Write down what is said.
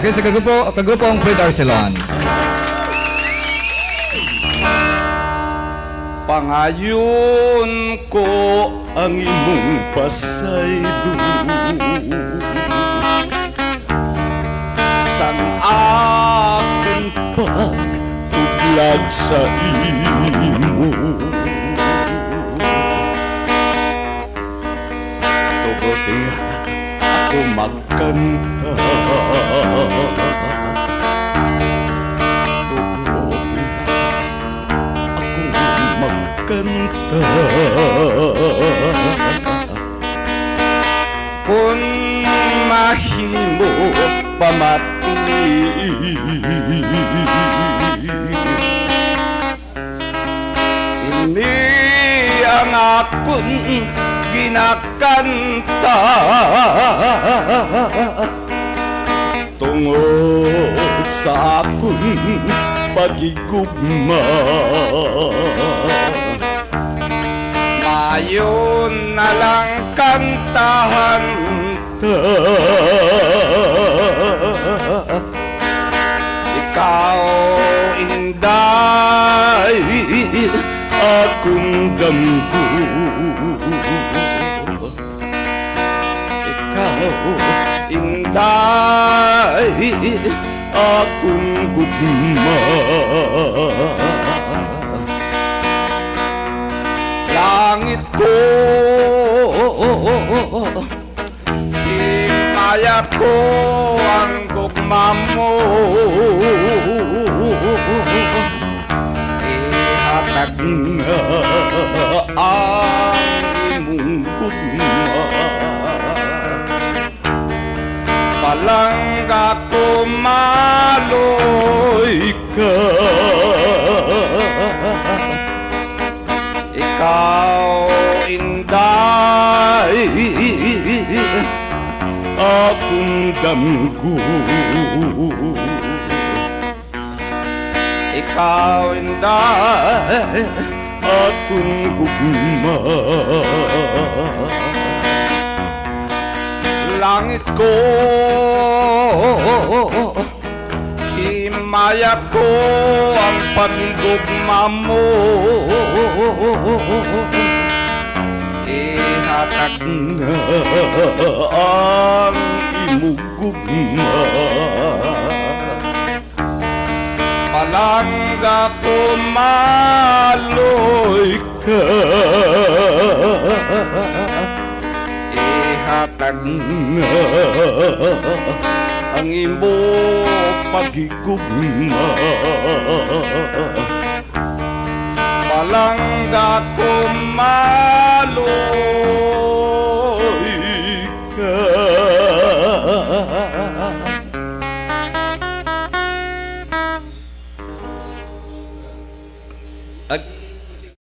Okay, sa kagupong Fred Arcelon. Pangayon ko ang imong pasaylo sang akong pagtuglag sa imo. Tugote nga ako magkanta, kanta kung mahimo pamati ini ang akong ginakanta tungod sa akong pagigugma. Mayon na lang kantahan ta, ikaw inday akong damgo, ikaw inday akong gugma. Langit ko, himaya ko ang gugma mo, ihatag nga ang imong gugma. Palangga ko maloy ka, ikaw inday akong damgo, ikaw inday akong gugma. Langit ko, himaya ko ang pagigugma mo, ihatag na ang imugugma. Palangga ko maloy ka, ihatag na ang imo pagigugma. Palangga ko maloy